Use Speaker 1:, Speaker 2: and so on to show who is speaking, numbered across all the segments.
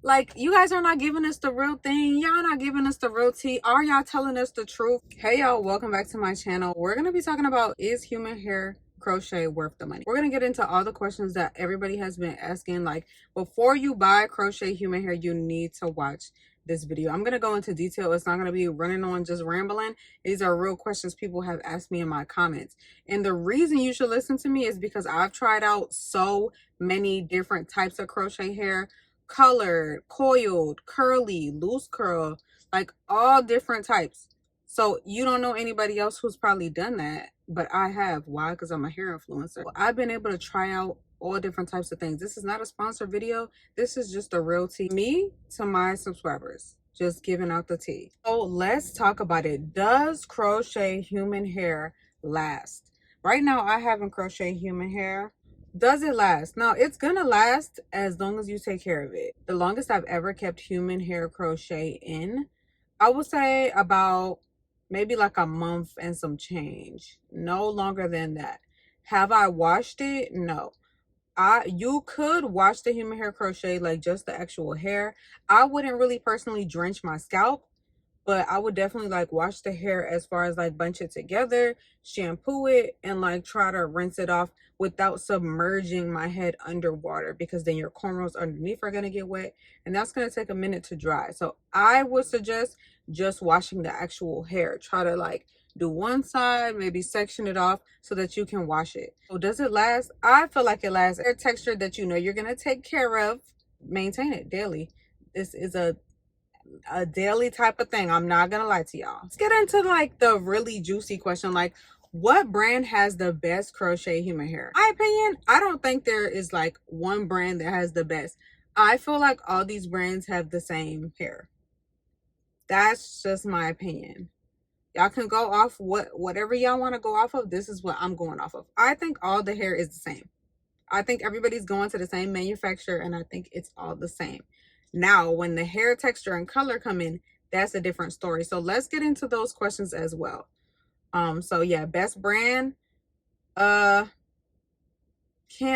Speaker 1: Like, you guys are not giving us the real thing. Y'all not giving us the real tea. Are y'all telling us the truth? Hey y'all, welcome back to my channel. We're gonna be talking about, is human hair crochet worth the money? We're gonna get into all the questions that everybody has been asking. Like, before you buy crochet human hair, you need to watch this video. I'm gonna go into detail. It's not gonna be running on just rambling. These are real questions people have asked me in my comments, and the reason you should listen to me is because I've tried out so many different types of crochet hair: colored, coiled, curly, loose curl, like all different types. So you don't know anybody else who's probably done that, but I have. Why? Because I'm a hair influencer. I've been able to try out all different types of things. This is not a sponsored video. This is just a real tea. Me to my subscribers, just giving out the tea. So let's talk about it. Does crochet human hair last? Right now I haven't crocheted human hair. Does it last? Now, it's gonna last as long as you take care of it. The longest I've ever kept human hair crochet in, I would say about maybe like a month and some change. No longer than that. Have I washed it? No. You could wash the human hair crochet, like just the actual hair. I wouldn't really personally drench my scalp, but I would definitely like wash the hair as far as like bunch it together, shampoo it, and like try to rinse it off without submerging my head underwater, because then your cornrows underneath are going to get wet and that's going to take a minute to dry. So I would suggest just washing the actual hair. Try to like do one side, maybe section it off so that you can wash it. So does it last? I feel like it lasts. Hair texture that you know you're going to take care of, maintain it daily. This is a daily type of thing. I'm not gonna lie to y'all. Let's get into like the really juicy question, like what brand has the best crochet human hair? My opinion, I don't think there is like one brand that has the best. I feel like all these brands have the same hair. That's just my opinion. Y'all can go off whatever y'all want to go off of. This is what I'm going off of. I think all the hair is the same. I think everybody's going to the same manufacturer, and I think it's all the same. Now, when the hair texture and color come in, that's a different story. So let's get into those questions as well. So yeah, best brand. Can't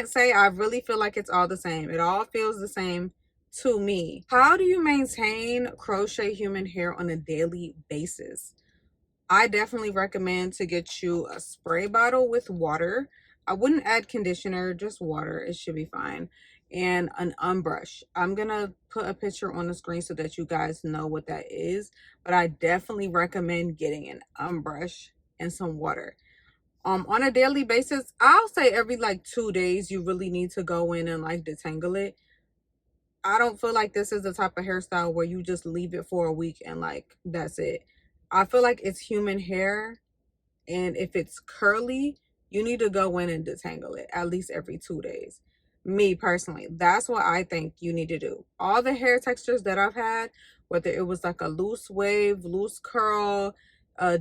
Speaker 1: say. I really feel like it's all the same. It all feels the same to me. How do you maintain crochet human hair on a daily basis? I definitely recommend to get you a spray bottle with water. I wouldn't add conditioner, just water. It should be fine. And an UNBRUSH. I'm going to put a picture on the screen so that you guys know what that is. But I definitely recommend getting an UNBRUSH and some water. On a daily basis, I'll say every like 2 days, you really need to go in and like detangle it. I don't feel like this is the type of hairstyle where you just leave it for a week and like that's it. I feel like it's human hair, and if it's curly, you need to go in and detangle it at least every 2 days. Me personally, that's what I think you need to do. All the hair textures that I've had, whether it was like a loose wave, loose curl,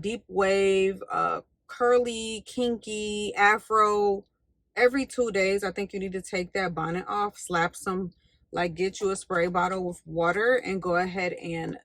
Speaker 1: deep wave, curly, kinky, afro, every 2 days, I think you need to take that bonnet off, slap some, like get you a spray bottle with water and go ahead and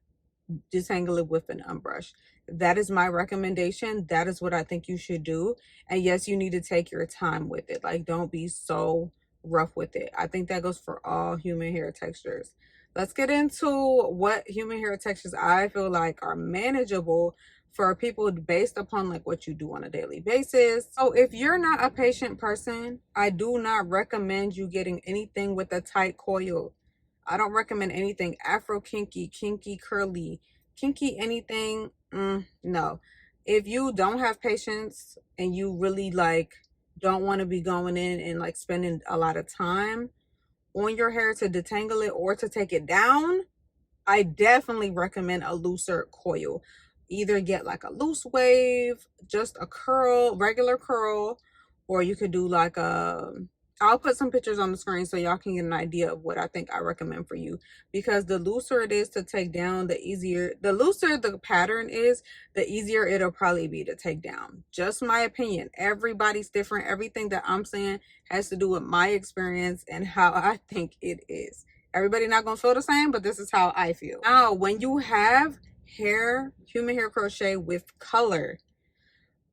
Speaker 1: detangle it with an UNBRUSH. That is my recommendation. That is what I think you should do. And yes, you need to take your time with it. Like, don't be so rough with it. I think that goes for all human hair textures. Let's get into what human hair textures I feel like are manageable for people based upon like what you do on a daily basis. So if you're not a patient person, I do not recommend you getting anything with a tight coil. I don't recommend anything afro kinky, kinky curly, kinky anything. No. If you don't have patience and you really like don't want to be going in and like spending a lot of time on your hair to detangle it or to take it down, I definitely recommend a looser coil. Either get like a loose wave, just a curl, regular curl, or you could do like a, I'll put some pictures on the screen so y'all can get an idea of what I think I recommend for you. Because the looser it is to take down, the easier, the looser the pattern is, the easier it'll probably be to take down. Just my opinion. Everybody's different. Everything that I'm saying has to do with my experience and how I think it is. Everybody not gonna feel the same, but this is how I feel. Now, when you have hair, human hair crochet with color,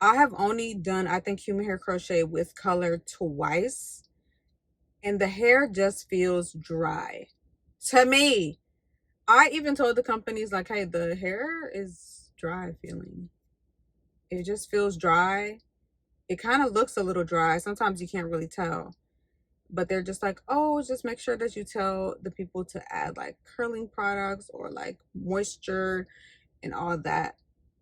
Speaker 1: I have only done, I think, human hair crochet with color twice, and the hair just feels dry to me. I even told the companies like, hey, the hair is dry feeling. It just feels dry. It kind of looks a little dry. Sometimes you can't really tell. But they're just like, oh, just make sure that you tell the people to add like curling products or like moisture and all that.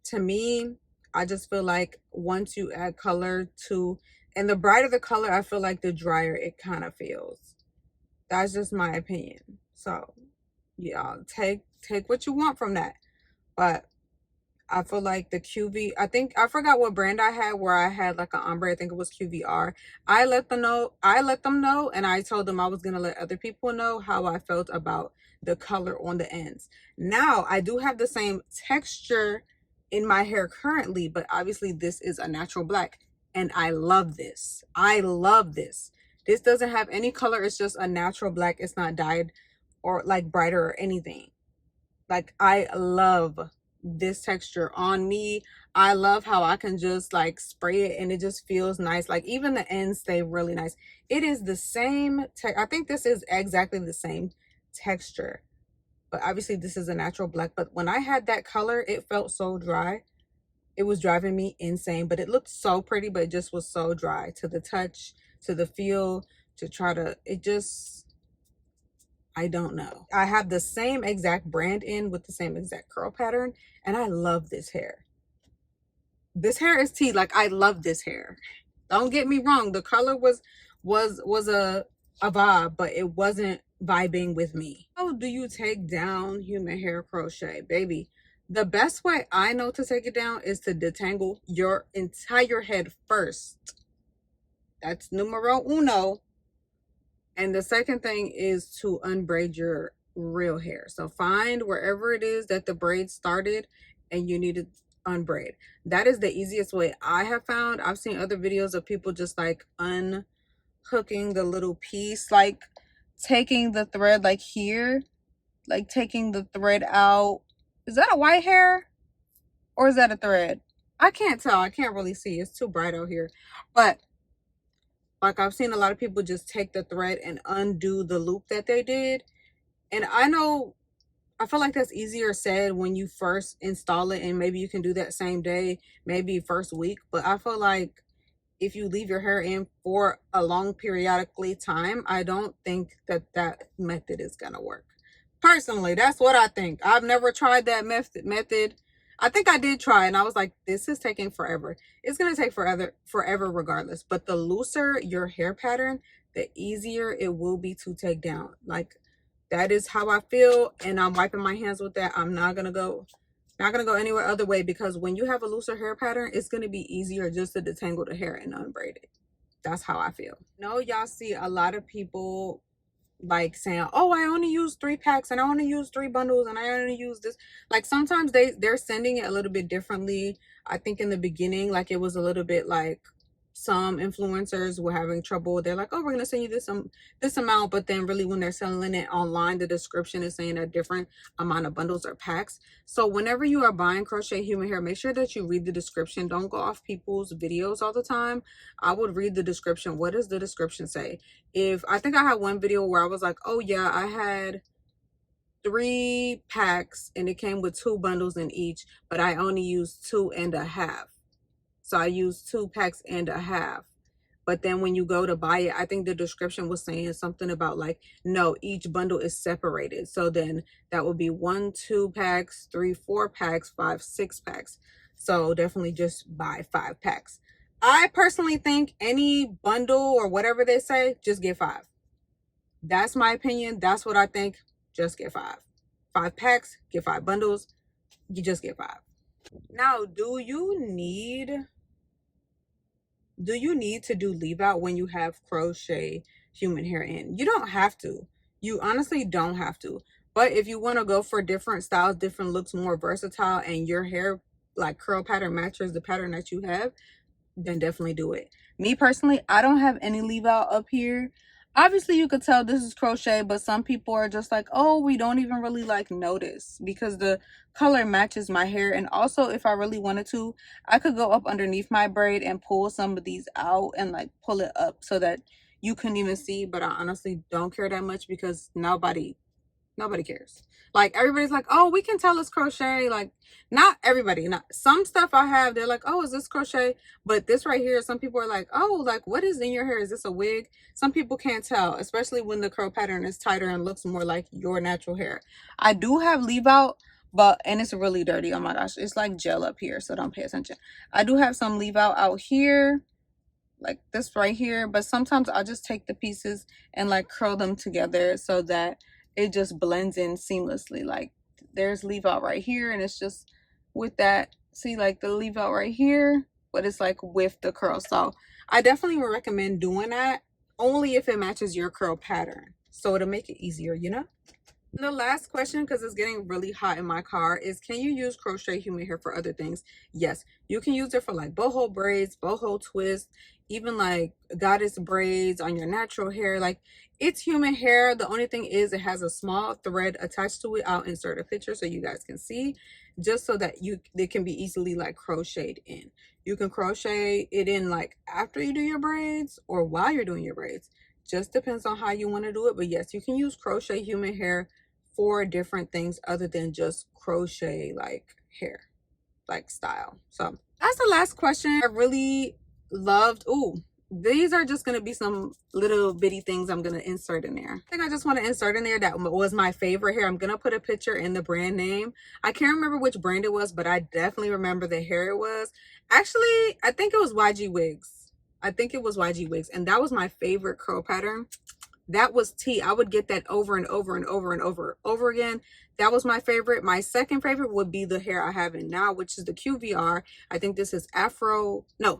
Speaker 1: To me, I just feel like once you add color to, and the brighter the color, I feel like the drier it kind of feels. That's just my opinion. So yeah, take what you want from that. But I feel like the QV, I think, I forgot what brand I had where I had like an ombre. I think it was QVR. I let them know, and I told them I was going to let other people know how I felt about the color on the ends. Now, I do have the same texture in my hair currently, but obviously this is a natural black, and I love this. I love this. This doesn't have any color. It's just a natural black. It's not dyed or like brighter or anything. Like, I love this texture on me. I love how I can just like spray it and it just feels nice. Like even the ends stay really nice. It is the same I think this is exactly the same texture, but obviously this is a natural black. But when I had that color, it felt so dry. It was driving me insane, but it looked so pretty, but it just was so dry to the touch, to the feel, to try to, it just, I don't know. I have the same exact brand in with the same exact curl pattern, and I love this hair. This hair is tea. Like, I love this hair. Don't get me wrong. The color was a vibe, but it wasn't vibing with me. How do you take down human hair crochet, baby? The best way I know to take it down is to detangle your entire head first. That's numero uno. And the second thing is to unbraid your real hair. So find wherever it is that the braid started and you need to unbraid. That is the easiest way I have found. I've seen other videos of people just like unhooking the little piece, like taking the thread like here, like taking the thread out. Is that a white hair or is that a thread? I can't tell. I can't really see. It's too bright out here. But like, I've seen a lot of people just take the thread and undo the loop that they did. And I feel like that's easier said when you first install it, and maybe you can do that same day, maybe first week. But I feel like if you leave your hair in for a long periodically time, I don't think that that method is gonna work. Personally, that's what I think. I've never tried that method. I think I did try, and I was like, this is taking forever. It's gonna take forever regardless. But the looser your hair pattern, the easier it will be to take down. Like, that is how I feel, and I'm wiping my hands with that. I'm not gonna go anywhere other way, because when you have a looser hair pattern, it's gonna be easier just to detangle the hair and unbraid it. That's how I feel. No, y'all see a lot of people like saying, oh, I only use 3 packs and I only use 3 bundles and I only use this. Like, sometimes they're sending it a little bit differently. I think in the beginning, like, it was a little bit like some influencers were having trouble. They're like, oh, we're gonna send you this amount, but then really when they're selling it online, the description is saying a different amount of bundles or packs. So whenever you are buying crochet human hair, make sure that you read the description. Don't go off people's videos all the time. I would read the description. What does the description say? If I think I had one video where I was like, oh yeah, I had 3 packs and it came with 2 bundles in each, but I only used 2.5. So I used 2 packs and a half. But then when you go to buy it, I think the description was saying something about like, no, each bundle is separated. So then that would be 1, 2 packs, 3, 4 packs, 5, 6 packs. So definitely just buy 5 packs. I personally think any bundle or whatever they say, just get 5. That's my opinion. That's what I think. Just get 5. 5 packs, get 5 bundles. You just get 5. Now, do you need to do leave out when you have crochet human hair in? You don't have to. You honestly don't have to. But if you want to go for different styles, different looks, more versatile, and your hair like curl pattern matches the pattern that you have, then definitely do it. Me personally, I don't have any leave out up here. Obviously you could tell this is crochet, but some people are just like, oh, we don't even really like notice because the color matches my hair. And also, if I really wanted to, I could go up underneath my braid and pull some of these out and like pull it up so that you couldn't even see. But I honestly don't care that much because nobody Nobody cares. Like, everybody's like, oh, we can tell it's crochet. Like, not everybody. Not some stuff I have, they're like, oh, is this crochet? But this right here, some people are like, oh, like, what is in your hair? Is this a wig? Some people can't tell, especially when the curl pattern is tighter and looks more like your natural hair. I do have leave out, and it's really dirty. Oh my gosh, it's like gel up here, so don't pay attention. I do have some leave out here, like this right here, but sometimes I'll just take the pieces and like curl them together so that it just blends in seamlessly. Like, there's leave out right here, and it's just with that, see, like the leave out right here, but it's like with the curl. So I definitely would recommend doing that, only if it matches your curl pattern, so it'll make it easier, you know. And the last question, because it's getting really hot in my car, is can you use crochet human hair for other things? Yes, you can use it for like boho braids, boho twists, even like goddess braids on your natural hair. Like, it's human hair. The only thing is it has a small thread attached to it. I'll insert a picture so you guys can see, just so that it can be easily like crocheted in. You can crochet it in like after you do your braids or while you're doing your braids. Just depends on how you want to do it. But yes, you can use crochet human hair for different things other than just crochet like hair, like style. So that's the last question. I really loved, these are just going to be some little bitty things I'm going to insert in there. I think I just want to insert in there that was my favorite hair. I'm going to put a picture in the brand name. I can't remember which brand it was, but I definitely remember the hair it was. Actually, I think it was YG Wigs. I think it was YG Wigs, and that was my favorite curl pattern. That was T. I would get that over and over and over and over again. That was my favorite. My second favorite would be the hair I have in now, which is the QVR. I think this is Afro. No,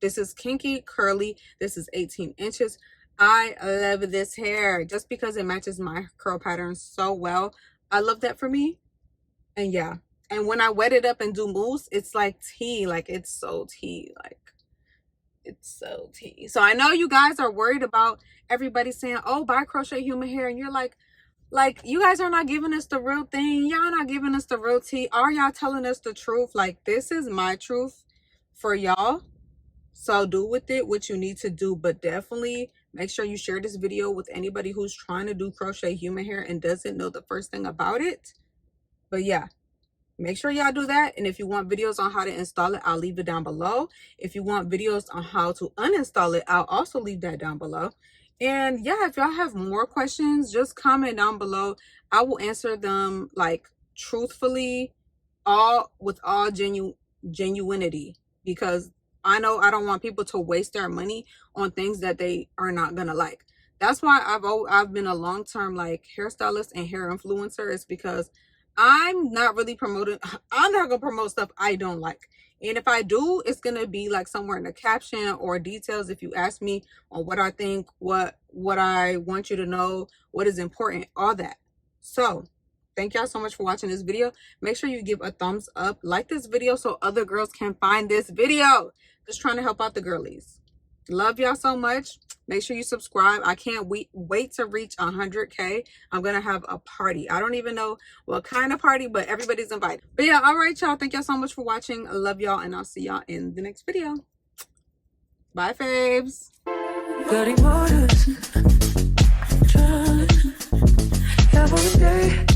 Speaker 1: this is Kinky Curly. This is 18 inches. I love this hair just because it matches my curl pattern so well. I love that for me. And yeah. And when I wet it up and do mousse, it's like tea. Like, it's so tea. Like, it's so tea. So I know you guys are worried about everybody saying, oh, buy crochet human hair, and you're like you guys are not giving us the real thing. Y'all not giving us the real tea. Are y'all telling us the truth? Like, this is my truth for y'all, so do with it what you need to do. But definitely make sure you share this video with anybody who's trying to do crochet human hair and doesn't know the first thing about it. But yeah, make sure y'all do that. And if you want videos on how to install it, I'll leave it down below. If you want videos on how to uninstall it, I'll also leave that down below. And yeah, if y'all have more questions, just comment down below. I will answer them like truthfully, with all genuinity, because I know I don't want people to waste their money on things that they are not gonna like. That's why I've been a long-term like hairstylist and hair influencer, is because I'm not really promoting. I'm not gonna promote stuff I don't like. And if I do, it's gonna be like somewhere in the caption or details if you ask me on what I think, what I want you to know, what is important, all that. So thank y'all so much for watching this video. Make sure you give a thumbs up, like this video so other girls can find this video. Just trying to help out the girlies. Love y'all so much. Make sure you subscribe. I can't wait to reach 100K. I'm gonna have a party. I don't even know what kind of party, but everybody's invited. But yeah, all right, y'all, thank y'all so much for watching. I love y'all, and I'll see y'all in the next video. Bye, faves. Bloody waters, every day.